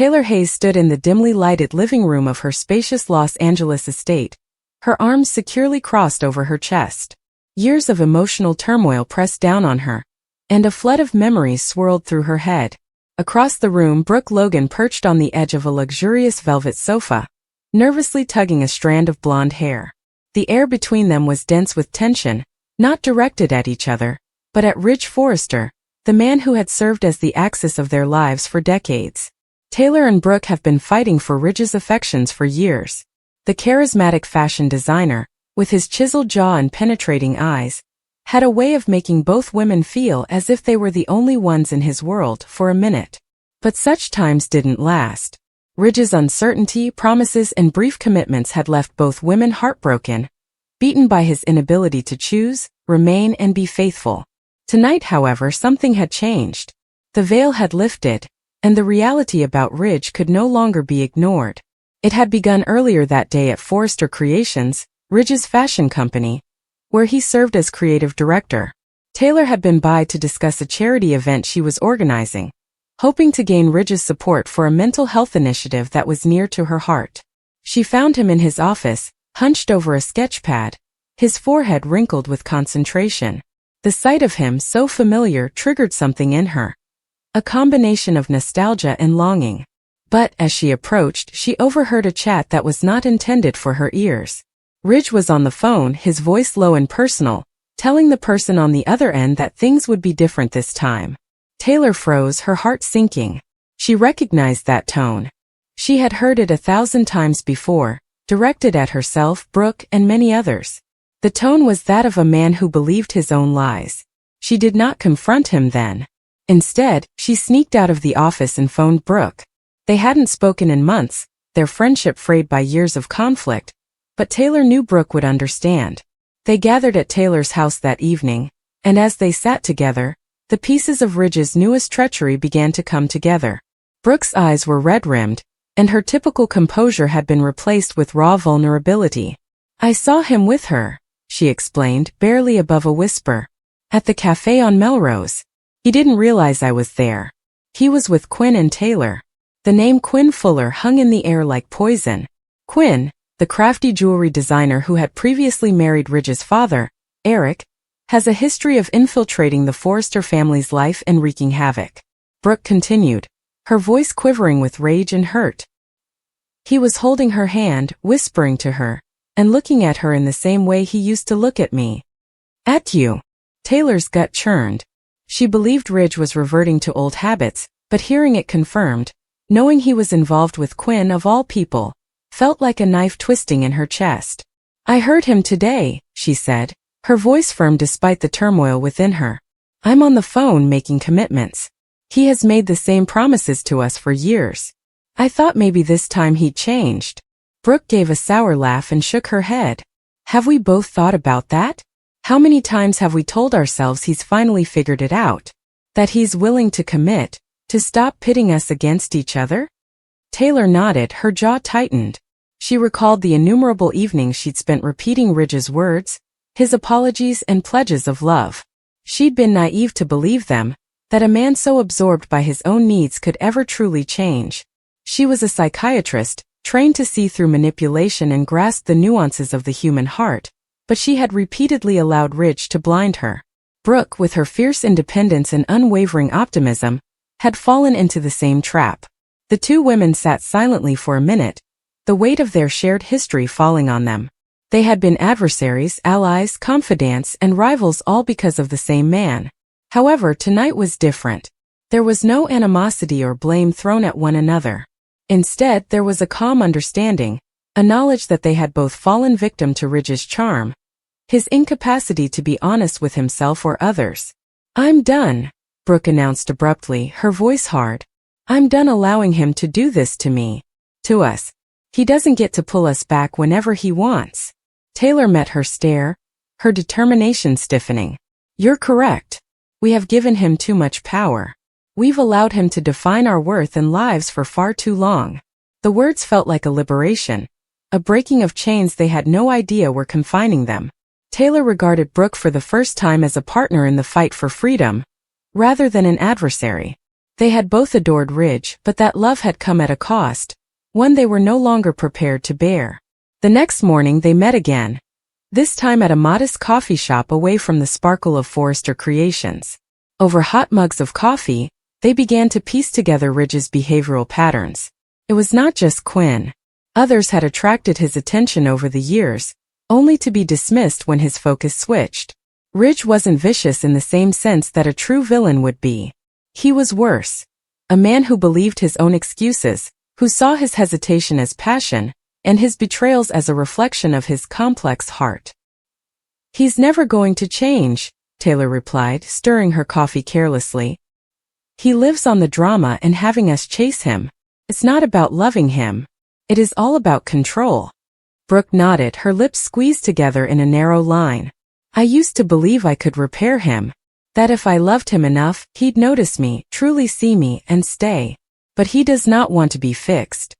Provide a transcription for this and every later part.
Taylor Hayes stood in the dimly lighted living room of her spacious Los Angeles estate, her arms securely crossed over her chest. Years of emotional turmoil pressed down on her, and a flood of memories swirled through her head. Across the room, Brooke Logan perched on the edge of a luxurious velvet sofa, nervously tugging a strand of blonde hair. The air between them was dense with tension, not directed at each other, but at Ridge Forrester, the man who had served as the axis of their lives for decades. Taylor and Brooke have been fighting for Ridge's affections for years. The charismatic fashion designer, with his chiseled jaw and penetrating eyes, had a way of making both women feel as if they were the only ones in his world for a minute. But such times didn't last. Ridge's uncertainty, promises, and brief commitments had left both women heartbroken, beaten by his inability to choose, remain, and be faithful. Tonight, however, something had changed. The veil had lifted, and the reality about Ridge could no longer be ignored. It had begun earlier that day at Forrester Creations, Ridge's fashion company, where he served as creative director. Taylor had been by to discuss a charity event she was organizing, hoping to gain Ridge's support for a mental health initiative that was near to her heart. She found him in his office, hunched over a sketch pad, his forehead wrinkled with concentration. The sight of him, so familiar, triggered something in her, a combination of nostalgia and longing. But as she approached, she overheard a chat that was not intended for her ears. Ridge was on the phone, his voice low and personal, telling the person on the other end that things would be different this time. Taylor froze, her heart sinking. She recognized that tone. She had heard it 1,000 times before, directed at herself, Brooke, and many others. The tone was that of a man who believed his own lies. She did not confront him then. Instead, she sneaked out of the office and phoned Brooke. They hadn't spoken in months, their friendship frayed by years of conflict, but Taylor knew Brooke would understand. They gathered at Taylor's house that evening, and as they sat together, the pieces of Ridge's newest treachery began to come together. Brooke's eyes were red-rimmed, and her typical composure had been replaced with raw vulnerability. "I saw him with her," she explained, barely above a whisper. "At the cafe on Melrose. He didn't realize I was there. He was with Quinn and Taylor." The name Quinn Fuller hung in the air like poison. Quinn, the crafty jewelry designer who had previously married Ridge's father, Eric, has a history of infiltrating the Forrester family's life and wreaking havoc. Brooke continued, her voice quivering with rage and hurt. "He was holding her hand, whispering to her, and looking at her in the same way he used to look at me. At you." Taylor's gut churned. She believed Ridge was reverting to old habits, but hearing it confirmed, knowing he was involved with Quinn of all people, felt like a knife twisting in her chest. "I heard him today," she said, her voice firm despite the turmoil within her. "I'm on the phone making commitments. He has made the same promises to us for years. I thought maybe this time he'd changed." Brooke gave a sour laugh and shook her head. "Have we both thought about that? How many times have we told ourselves he's finally figured it out? That he's willing to commit, to stop pitting us against each other?" Taylor nodded, her jaw tightened. She recalled the innumerable evenings she'd spent repeating Ridge's words, his apologies and pledges of love. She'd been naive to believe them, that a man so absorbed by his own needs could ever truly change. She was a psychiatrist, trained to see through manipulation and grasp the nuances of the human heart, but she had repeatedly allowed Ridge to blind her. Brooke, with her fierce independence and unwavering optimism, had fallen into the same trap. The two women sat silently for a minute, the weight of their shared history falling on them. They had been adversaries, allies, confidants, and rivals, all because of the same man. However, tonight was different. There was no animosity or blame thrown at one another. Instead, there was a calm understanding, a knowledge that they had both fallen victim to Ridge's charm, his incapacity to be honest with himself or others. "I'm done," Brooke announced abruptly, her voice hard. "I'm done allowing him to do this to me. To us. He doesn't get to pull us back whenever he wants." Taylor met her stare, her determination stiffening. "You're correct. We have given him too much power. We've allowed him to define our worth and lives for far too long." The words felt like a liberation, a breaking of chains they had no idea were confining them. Taylor regarded Brooke for the first time as a partner in the fight for freedom, rather than an adversary. They had both adored Ridge, but that love had come at a cost, one they were no longer prepared to bear. The next morning they met again, this time at a modest coffee shop away from the sparkle of Forrester creations. Over hot mugs of coffee, they began to piece together Ridge's behavioral patterns. It was not just Quinn. Others had attracted his attention over the years, only to be dismissed when his focus switched. Ridge wasn't vicious in the same sense that a true villain would be. He was worse. A man who believed his own excuses, who saw his hesitation as passion, and his betrayals as a reflection of his complex heart. "He's never going to change," Taylor replied, stirring her coffee carelessly. "He lives on the drama and having us chase him. It's not about loving him. It is all about control." Brooke nodded, her lips squeezed together in a narrow line. "I used to believe I could repair him. That if I loved him enough, he'd notice me, truly see me, and stay. But he does not want to be fixed.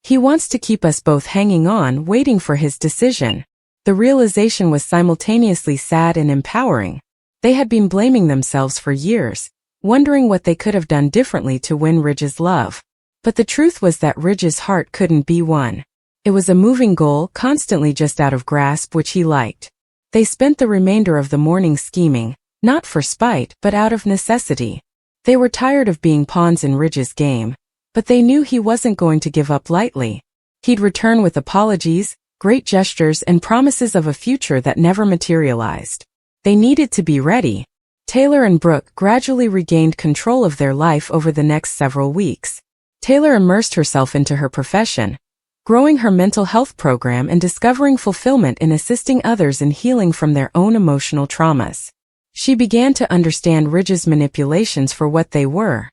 He wants to keep us both hanging on, waiting for his decision." The realization was simultaneously sad and empowering. They had been blaming themselves for years, wondering what they could have done differently to win Ridge's love. But the truth was that Ridge's heart couldn't be won. It was a moving goal, constantly just out of grasp, which he liked. They spent the remainder of the morning scheming, not for spite, but out of necessity. They were tired of being pawns in Ridge's game, but they knew he wasn't going to give up lightly. He'd return with apologies, great gestures, and promises of a future that never materialized. They needed to be ready. Taylor and Brooke gradually regained control of their life over the next several weeks. Taylor immersed herself into her profession, growing her mental health program and discovering fulfillment in assisting others in healing from their own emotional traumas. She began to understand Ridge's manipulations for what they were.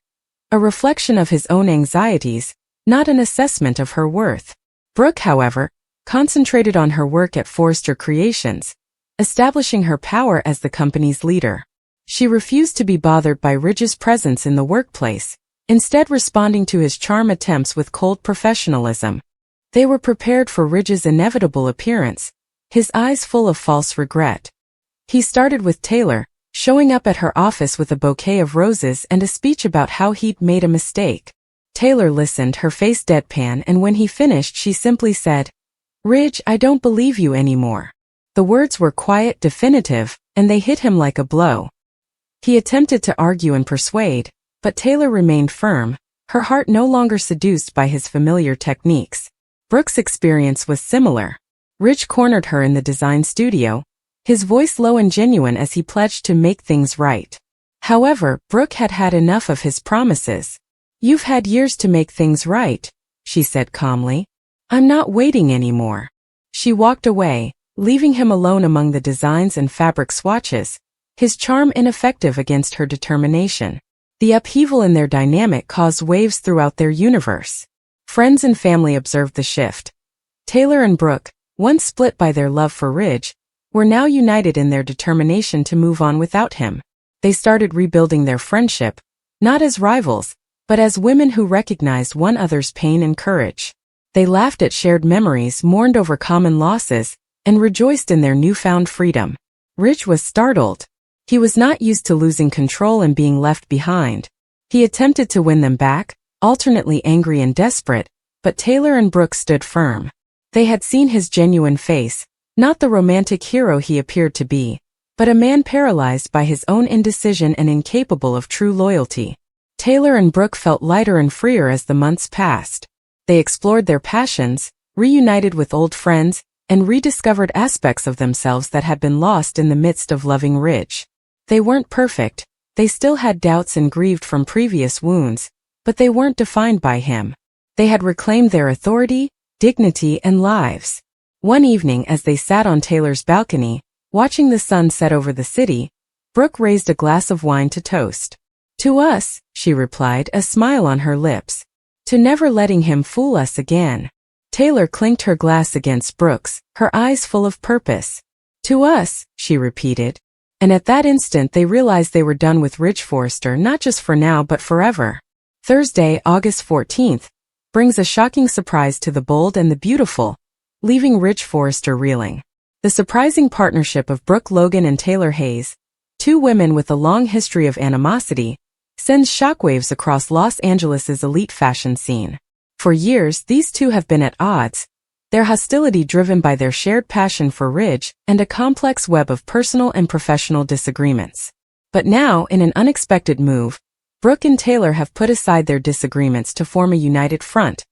A reflection of his own anxieties, not an assessment of her worth. Brooke, however, concentrated on her work at Forrester Creations, establishing her power as the company's leader. She refused to be bothered by Ridge's presence in the workplace, instead responding to his charm attempts with cold professionalism. They were prepared for Ridge's inevitable appearance, his eyes full of false regret. He started with Taylor, showing up at her office with a bouquet of roses and a speech about how he'd made a mistake. Taylor listened, her face deadpan, and when he finished she simply said, "Ridge, I don't believe you anymore." The words were quiet, definitive, and they hit him like a blow. He attempted to argue and persuade, but Taylor remained firm, her heart no longer seduced by his familiar techniques. Brooke's experience was similar. Ridge cornered her in the design studio, his voice low and genuine as he pledged to make things right. However, Brooke had had enough of his promises. "You've had years to make things right," she said calmly. "I'm not waiting anymore." She walked away, leaving him alone among the designs and fabric swatches, his charm ineffective against her determination. The upheaval in their dynamic caused waves throughout their universe. Friends and family observed the shift. Taylor and Brooke, once split by their love for Ridge, were now united in their determination to move on without him. They started rebuilding their friendship, not as rivals, but as women who recognized one another's pain and courage. They laughed at shared memories, mourned over common losses, and rejoiced in their newfound freedom. Ridge was startled. He was not used to losing control and being left behind. He attempted to win them back, alternately angry and desperate, but Taylor and Brooke stood firm. They had seen his genuine face, not the romantic hero he appeared to be, but a man paralyzed by his own indecision and incapable of true loyalty. Taylor and Brooke felt lighter and freer as the months passed. They explored their passions, reunited with old friends, and rediscovered aspects of themselves that had been lost in the midst of loving Ridge. They weren't perfect, they still had doubts and grieved from previous wounds, but they weren't defined by him. They had reclaimed their authority, dignity, and lives. One evening as they sat on Taylor's balcony, watching the sun set over the city, Brooke raised a glass of wine to toast. "To us," she replied, a smile on her lips. "To never letting him fool us again." Taylor clinked her glass against Brooke's, her eyes full of purpose. "To us," she repeated. And at that instant they realized they were done with Ridge Forrester, not just for now but forever. Thursday, August 14th, brings a shocking surprise to the bold and the beautiful, leaving Ridge Forrester reeling. The surprising partnership of Brooke Logan and Taylor Hayes, two women with a long history of animosity, sends shockwaves across Los Angeles' elite fashion scene. For years, these two have been at odds, their hostility driven by their shared passion for Ridge and a complex web of personal and professional disagreements. But now, in an unexpected move, Brooke and Taylor have put aside their disagreements to form a united front,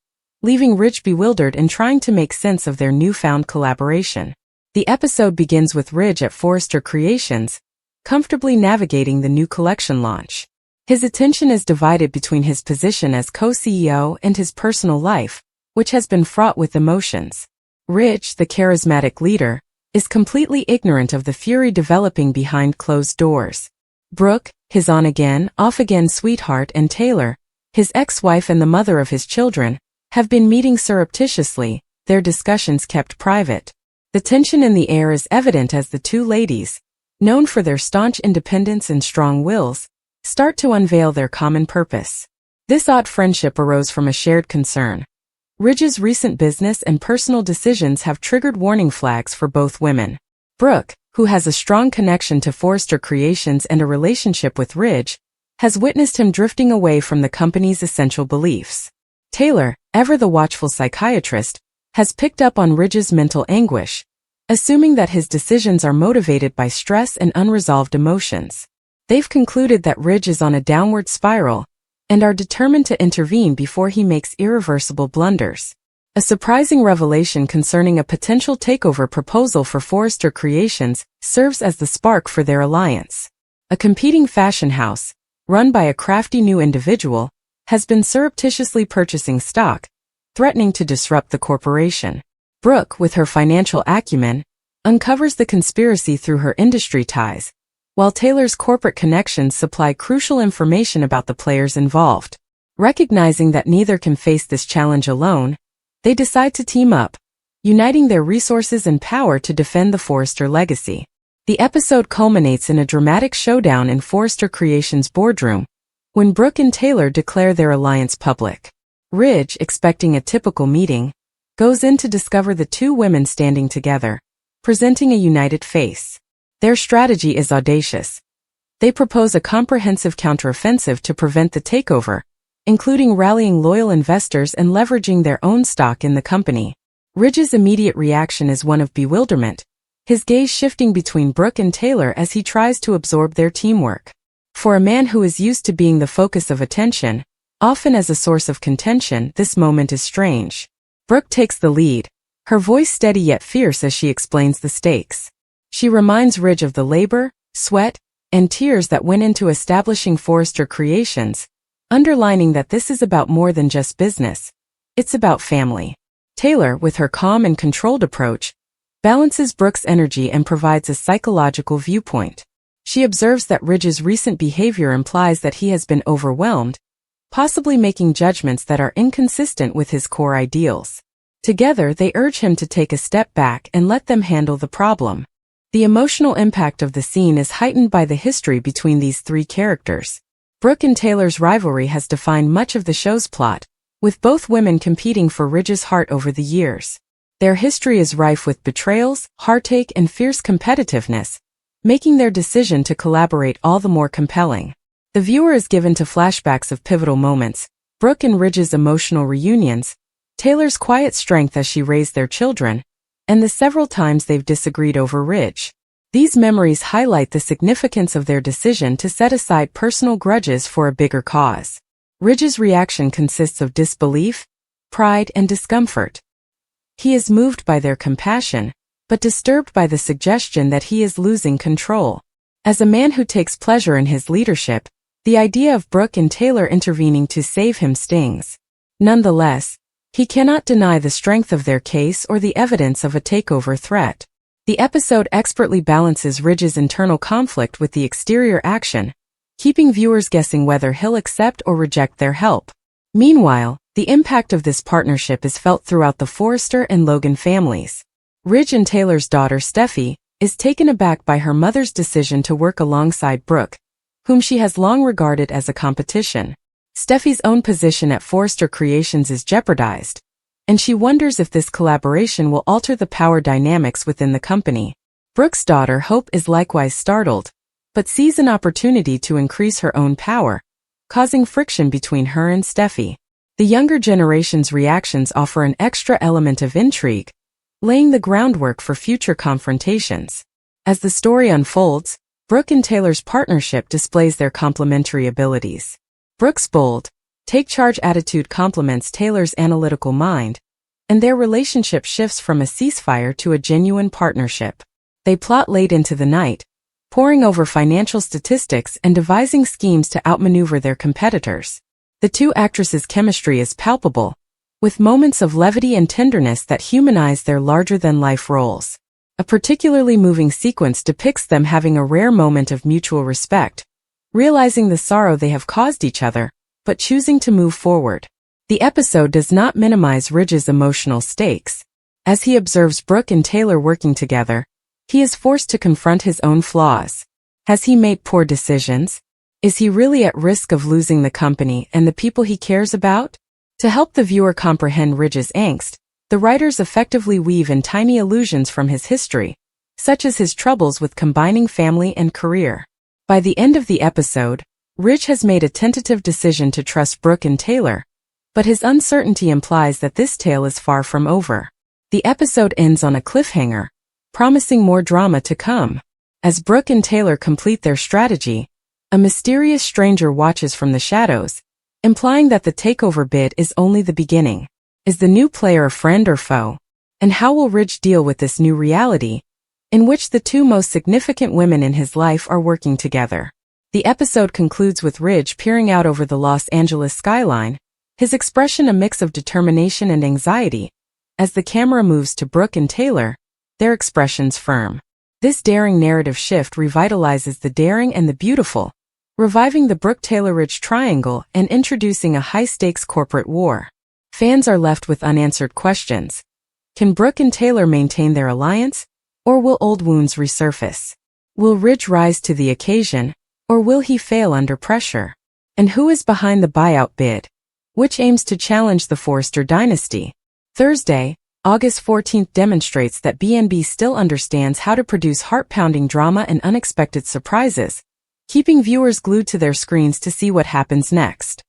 leaving Ridge bewildered and trying to make sense of their newfound collaboration. The episode begins with Ridge at Forrester Creations, comfortably navigating the new collection launch. His attention is divided between his position as co-CEO and his personal life, which has been fraught with emotions. Ridge, the charismatic leader, is completely ignorant of the fury developing behind closed doors. Brooke, his on-again, off-again sweetheart, and Taylor, his ex-wife and the mother of his children, have been meeting surreptitiously, their discussions kept private. The tension in the air is evident as the two ladies, known for their staunch independence and strong wills, start to unveil their common purpose. This odd friendship arose from a shared concern. Ridge's recent business and personal decisions have triggered warning flags for both women. Brooke, who has a strong connection to Forrester Creations and a relationship with Ridge, has witnessed him drifting away from the company's essential beliefs. Taylor, ever the watchful psychiatrist, has picked up on Ridge's mental anguish, assuming that his decisions are motivated by stress and unresolved emotions. They've concluded that Ridge is on a downward spiral and are determined to intervene before he makes irreversible blunders. A surprising revelation concerning a potential takeover proposal for Forrester Creations serves as the spark for their alliance. A competing fashion house, run by a crafty new individual, has been surreptitiously purchasing stock, threatening to disrupt the corporation. Brooke, with her financial acumen, uncovers the conspiracy through her industry ties, while Taylor's corporate connections supply crucial information about the players involved. Recognizing that neither can face this challenge alone, they decide to team up, uniting their resources and power to defend the Forrester legacy. The episode culminates in a dramatic showdown in Forrester Creations' boardroom, when Brooke and Taylor declare their alliance public. Ridge, expecting a typical meeting, goes in to discover the two women standing together, presenting a united face. Their strategy is audacious. They propose a comprehensive counteroffensive to prevent the takeover, including rallying loyal investors and leveraging their own stock in the company. Ridge's immediate reaction is one of bewilderment, his gaze shifting between Brooke and Taylor as he tries to absorb their teamwork. For a man who is used to being the focus of attention, often as a source of contention, this moment is strange. Brooke takes the lead, her voice steady yet fierce as she explains the stakes. She reminds Ridge of the labor, sweat, and tears that went into establishing Forrester Creations, underlining that this is about more than just business. It's about family. Taylor, with her calm and controlled approach, balances Brooke's energy and provides a psychological viewpoint. She observes that Ridge's recent behavior implies that he has been overwhelmed, possibly making judgments that are inconsistent with his core ideals. Together, they urge him to take a step back and let them handle the problem. The emotional impact of the scene is heightened by the history between these three characters. Brooke and Taylor's rivalry has defined much of the show's plot, with both women competing for Ridge's heart over the years. Their history is rife with betrayals, heartache, and fierce competitiveness, making their decision to collaborate all the more compelling. The viewer is given to flashbacks of pivotal moments, Brooke and Ridge's emotional reunions, Taylor's quiet strength as she raised their children, and the several times they've disagreed over Ridge. These memories highlight the significance of their decision to set aside personal grudges for a bigger cause. Ridge's reaction consists of disbelief, pride, and discomfort. He is moved by their compassion, but disturbed by the suggestion that he is losing control. As a man who takes pleasure in his leadership, the idea of Brooke and Taylor intervening to save him stings. Nonetheless, he cannot deny the strength of their case or the evidence of a takeover threat. The episode expertly balances Ridge's internal conflict with the exterior action, keeping viewers guessing whether he'll accept or reject their help. Meanwhile, the impact of this partnership is felt throughout the Forrester and Logan families. Ridge and Taylor's daughter Steffi is taken aback by her mother's decision to work alongside Brooke, whom she has long regarded as a competition. Steffi's own position at Forrester Creations is jeopardized, and she wonders if this collaboration will alter the power dynamics within the company. Brooke's daughter Hope is likewise startled, but sees an opportunity to increase her own power, causing friction between her and Steffi. The younger generation's reactions offer an extra element of intrigue, laying the groundwork for future confrontations. As the story unfolds, Brooke and Taylor's partnership displays their complementary abilities. Brooke's bold, take-charge attitude complements Taylor's analytical mind, and their relationship shifts from a ceasefire to a genuine partnership. They plot late into the night, poring over financial statistics and devising schemes to outmaneuver their competitors. The two actresses' chemistry is palpable, with moments of levity and tenderness that humanize their larger-than-life roles. A particularly moving sequence depicts them having a rare moment of mutual respect, realizing the sorrow they have caused each other, but choosing to move forward. The episode does not minimize Ridge's emotional stakes. As he observes Brooke and Taylor working together, he is forced to confront his own flaws. Has he made poor decisions? Is he really at risk of losing the company and the people he cares about? To help the viewer comprehend Ridge's angst, the writers effectively weave in tiny allusions from his history, such as his troubles with combining family and career. By the end of the episode, Ridge has made a tentative decision to trust Brooke and Taylor, but his uncertainty implies that this tale is far from over. The episode ends on a cliffhanger, promising more drama to come. As Brooke and Taylor complete their strategy, a mysterious stranger watches from the shadows, implying that the takeover bid is only the beginning. Is the new player a friend or foe? And how will Ridge deal with this new reality, in which the two most significant women in his life are working together? The episode concludes with Ridge peering out over the Los Angeles skyline, his expression a mix of determination and anxiety. As the camera moves to Brooke and Taylor, their expressions firm. This daring narrative shift revitalizes the daring and the beautiful, reviving the Brooke-Taylor-Ridge triangle and introducing a high-stakes corporate war. Fans are left with unanswered questions. Can Brooke and Taylor maintain their alliance, or will old wounds resurface? Will Ridge rise to the occasion, or will he fail under pressure? And who is behind the buyout bid, which aims to challenge the Forrester dynasty? Thursday, August 14th demonstrates that BNB still understands how to produce heart-pounding drama and unexpected surprises, keeping viewers glued to their screens to see what happens next.